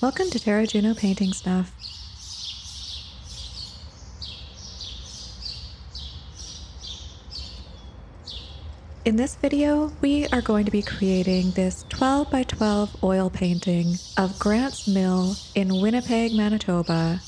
Welcome to Terra Juno Painting Stuff. In this video, we are going to be creating this 12 by 12 oil painting of Grant's Mill in Winnipeg, Manitoba.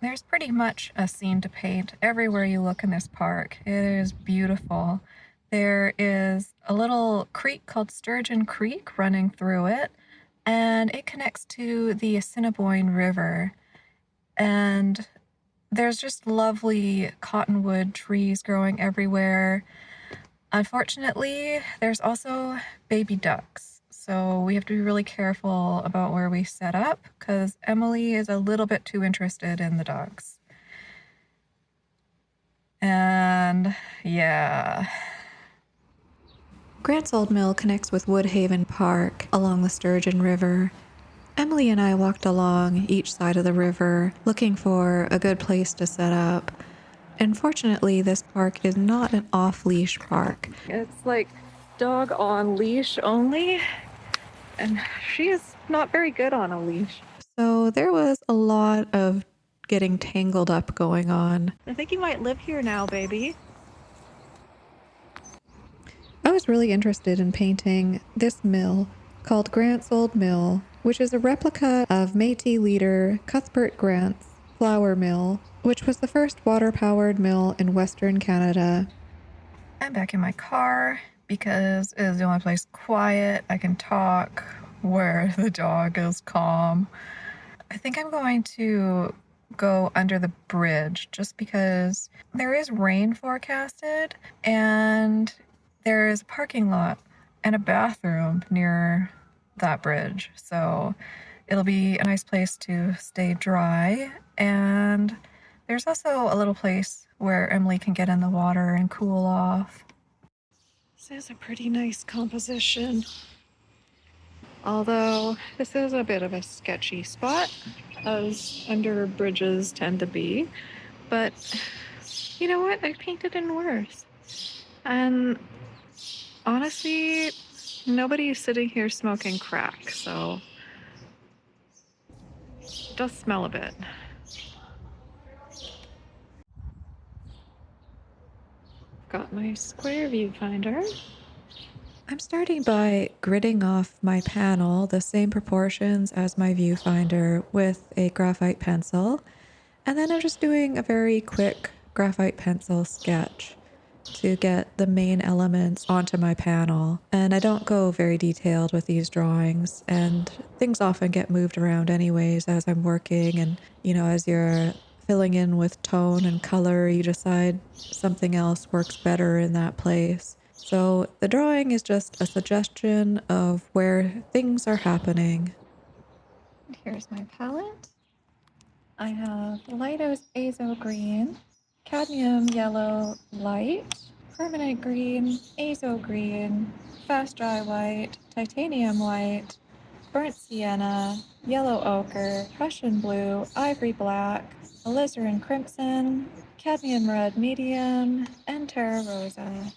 There's pretty much a scene to paint everywhere you look in this park. It is beautiful. There is a little creek called Sturgeon Creek running through it, and it connects to the Assiniboine River. And there's just lovely cottonwood trees growing everywhere. Unfortunately, there's also baby ducks, so we have to be really careful about where we set up because Emily is a little bit too interested in the ducks. And yeah. Grant's Old Mill connects with Woodhaven Park along the Sturgeon River. Emily and I walked along each side of the river looking for a good place to set up. Unfortunately, this park is not an off-leash park. It's like dog on leash only, and she is not very good on a leash. So there was a lot of getting tangled up going on. I think you might live here now, baby. I was really interested in painting this mill called Grant's Old Mill, which is a replica of Métis leader Cuthbert Grant's flour mill, which was the first water-powered mill in Western Canada. I'm back in my car because it is the only place quiet I can talk where the dog is calm. I think I'm going to go under the bridge just because there is rain forecasted and there is a parking lot and a bathroom near that bridge. So it'll be a nice place to stay dry. And there's also a little place where Emily can get in the water and cool off. This is a pretty nice composition. Although this is a bit of a sketchy spot, as under bridges tend to be. But you know what? I've painted in worse. And honestly, nobody's sitting here smoking crack, so it does smell a bit. Got my square viewfinder. I'm starting by gridding off my panel the same proportions as my viewfinder with a graphite pencil, and then I'm just doing a very quick graphite pencil sketch to get the main elements onto my panel. And I don't go very detailed with these drawings, and things often get moved around anyways as I'm working, and as you're filling in with tone and color, you decide something else works better in that place. So the drawing is just a suggestion of where things are happening. Here's my palette. I have lightest azo green, cadmium yellow light, permanent green, azo green, fast dry white, titanium white, burnt sienna, yellow ochre, Prussian blue, ivory black, alizarin crimson, cadmium red medium, and terra rosa.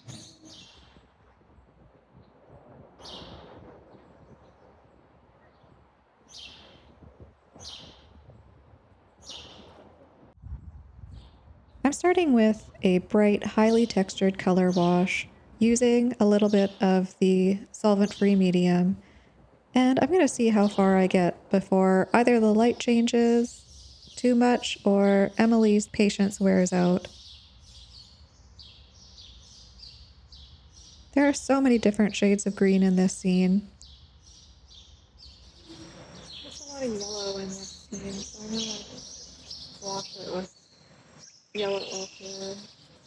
I'm starting with a bright, highly textured color wash using a little bit of the solvent-free medium, and I'm going to see how far I get before either the light changes too much or Emily's patience wears out. There are so many different shades of green in this scene. There's a lot of yellow in this scene, so I'm going to wash it with yellow ochre,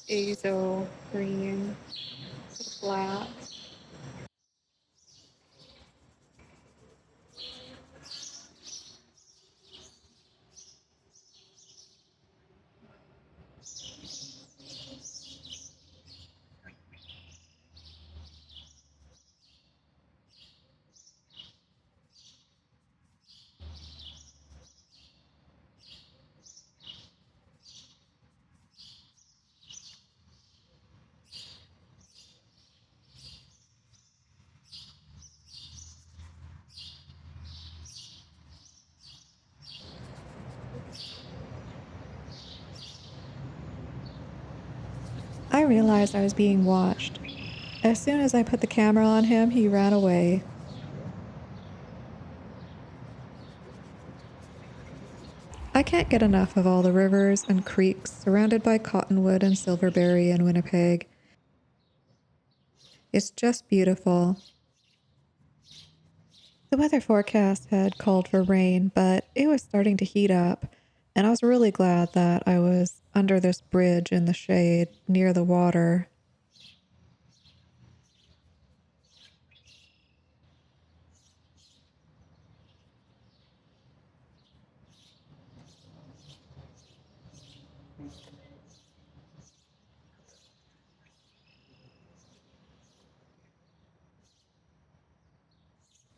azo green, black. realized I was being watched. As soon as I put the camera on him, he ran away. I can't get enough of all the rivers and creeks surrounded by cottonwood and silverberry in Winnipeg. It's just beautiful. The weather forecast had called for rain, but it was starting to heat up, and I was really glad that I was under this bridge in the shade near the water.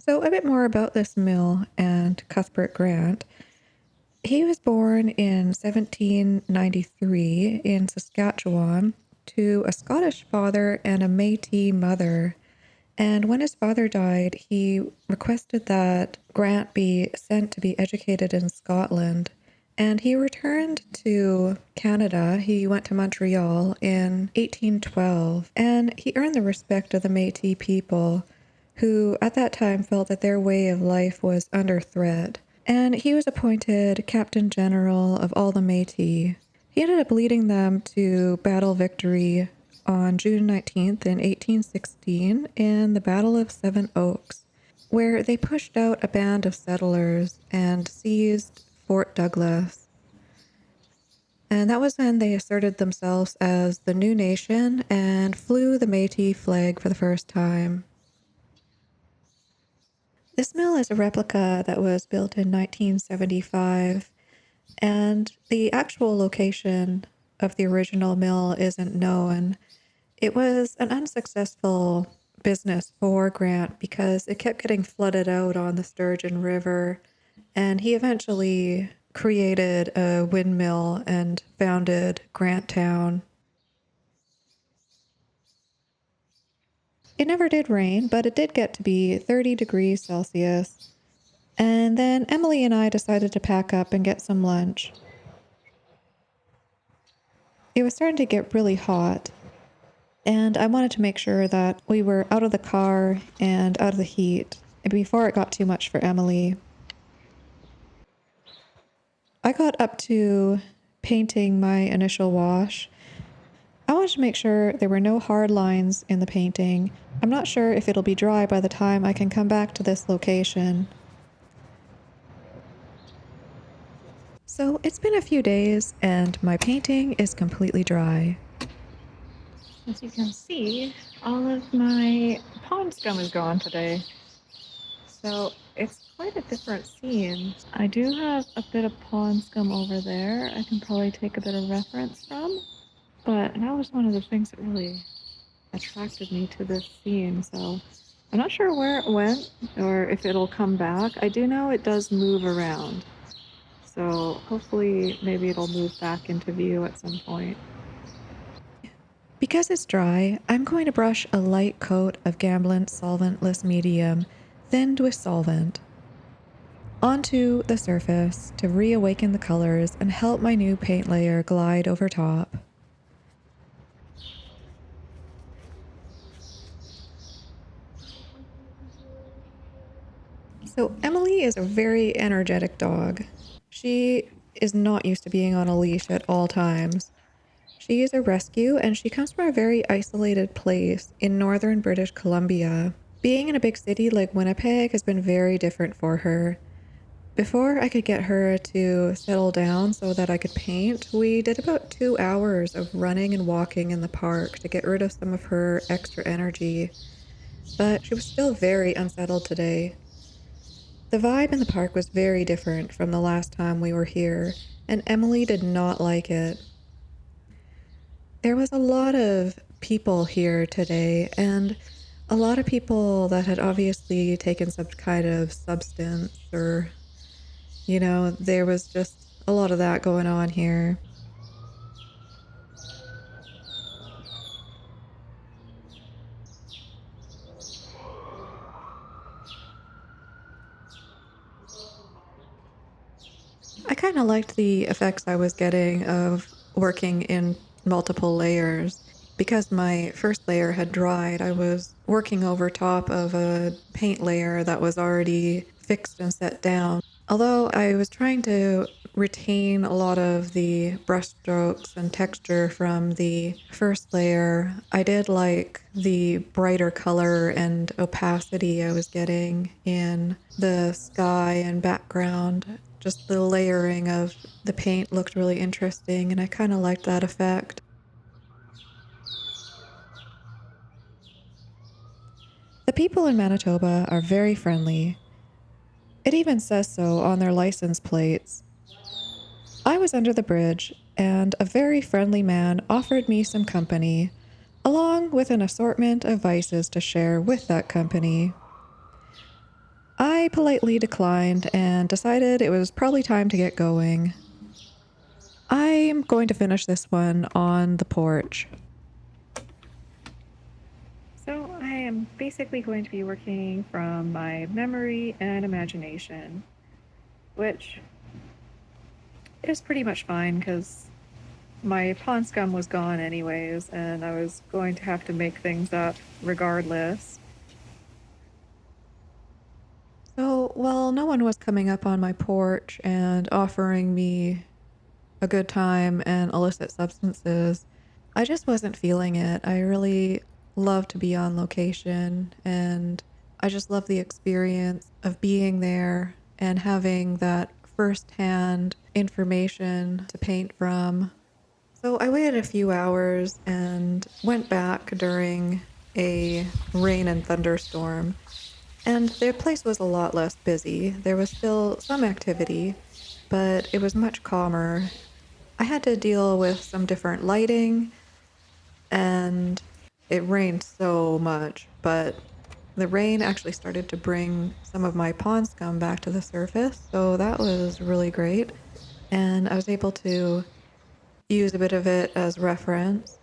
So, a bit more about this mill and Cuthbert Grant. He was born in 1793 in Saskatchewan to a Scottish father and a Métis mother. And when his father died, he requested that Grant be sent to be educated in Scotland. And he returned to Canada. He went to Montreal in 1812, and he earned the respect of the Métis people, who at that time felt that their way of life was under threat. And he was appointed Captain General of all the Métis. He ended up leading them to battle victory on June 19th in 1816 in the Battle of Seven Oaks, where they pushed out a band of settlers and seized Fort Douglas. And that was when they asserted themselves as the new nation and flew the Métis flag for the first time. This mill is a replica that was built in 1975, and the actual location of the original mill isn't known. It was an unsuccessful business for Grant because it kept getting flooded out on the Sturgeon River, and he eventually created a windmill and founded Grant Town. It never did rain, but it did get to be 30 degrees Celsius. And then Emily and I decided to pack up and get some lunch. It was starting to get really hot, and I wanted to make sure that we were out of the car and out of the heat before it got too much for Emily. I got up to painting my initial wash. I wanted to make sure there were no hard lines in the painting. I'm not sure if it'll be dry by the time I can come back to this location. So it's been a few days and my painting is completely dry. As you can see, all of my pond scum is gone today. So it's quite a different scene. I do have a bit of pond scum over there I can probably take a bit of reference from, but that was one of the things that really attracted me to this scene. So I'm not sure where it went or if it'll come back. I do know it does move around. So hopefully maybe it'll move back into view at some point. Because it's dry, I'm going to brush a light coat of Gamblin solventless medium, thinned with solvent, onto the surface to reawaken the colors and help my new paint layer glide over top. So Emily is a very energetic dog. She is not used to being on a leash at all times. She is a rescue and she comes from a very isolated place in northern British Columbia. Being in a big city like Winnipeg has been very different for her. Before I could get her to settle down so that I could paint, we did about 2 hours of running and walking in the park to get rid of some of her extra energy. But she was still very unsettled today. The vibe in the park was very different from the last time we were here, and Emily did not like it. There was a lot of people here today, and a lot of people that had obviously taken some kind of substance, or, there was just a lot of that going on here. I kind of liked the effects I was getting of working in multiple layers. Because my first layer had dried, I was working over top of a paint layer that was already fixed and set down. Although I was trying to retain a lot of the brushstrokes and texture from the first layer, I did like the brighter color and opacity I was getting in the sky and background. Just the layering of the paint looked really interesting, and I kind of liked that effect. The people in Manitoba are very friendly. It even says so on their license plates. I was under the bridge, and a very friendly man offered me some company, along with an assortment of vices to share with that company. I politely declined and decided it was probably time to get going. I am going to finish this one on the porch. So I am basically going to be working from my memory and imagination, which is pretty much fine because my pond scum was gone anyways, and I was going to have to make things up regardless. So, while no one was coming up on my porch and offering me a good time and illicit substances, I just wasn't feeling it. I really love to be on location, and I just love the experience of being there and having that firsthand information to paint from. So I waited a few hours and went back during a rain and thunderstorm, and the place was a lot less busy. There was still some activity, but it was much calmer. I had to deal with some different lighting, and it rained so much, but the rain actually started to bring some of my pond scum back to the surface, so that was really great. And I was able to use a bit of it as reference.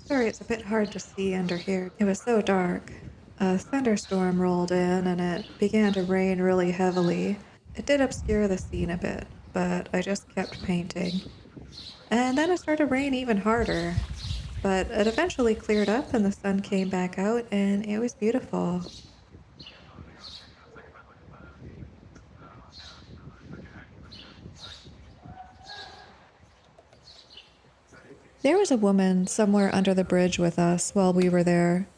Sorry, it's a bit hard to see under here. It was so dark. A thunderstorm rolled in and it began to rain really heavily. It did obscure the scene a bit, but I just kept painting. And then it started to rain even harder. But it eventually cleared up and the sun came back out and it was beautiful. There was a woman somewhere under the bridge with us while we were there.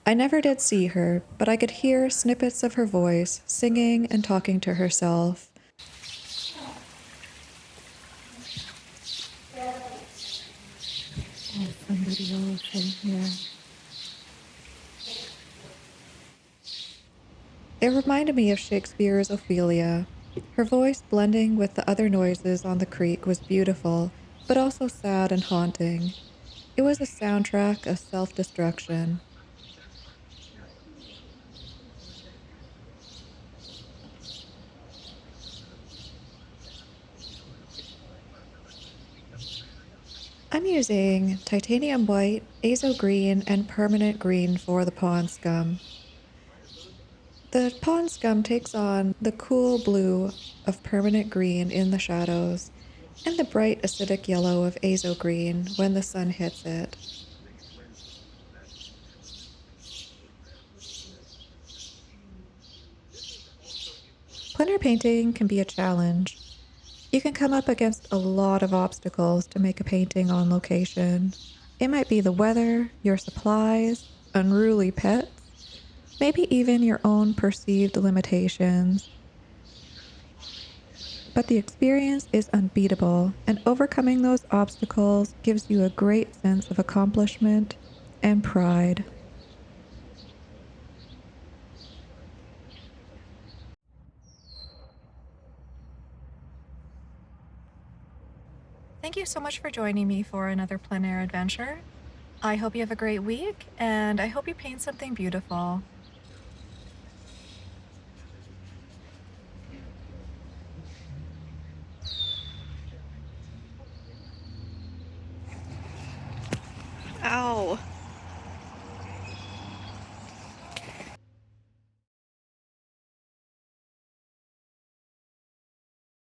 I never did see her, but I could hear snippets of her voice singing and talking to herself. Oh, somebody else in here. It reminded me of Shakespeare's Ophelia. Her voice blending with the other noises on the creek was beautiful, but also sad and haunting. It was a soundtrack of self-destruction. I'm using titanium white, azo green, and permanent green for the pond scum. The pond scum takes on the cool blue of permanent green in the shadows and the bright acidic yellow of azo green when the sun hits it. Plein painting can be a challenge. You can come up against a lot of obstacles to make a painting on location. It might be the weather, your supplies, unruly pets, maybe even your own perceived limitations. But the experience is unbeatable, and overcoming those obstacles gives you a great sense of accomplishment and pride. Thank you so much for joining me for another plein air adventure. I hope you have a great week, and I hope you paint something beautiful.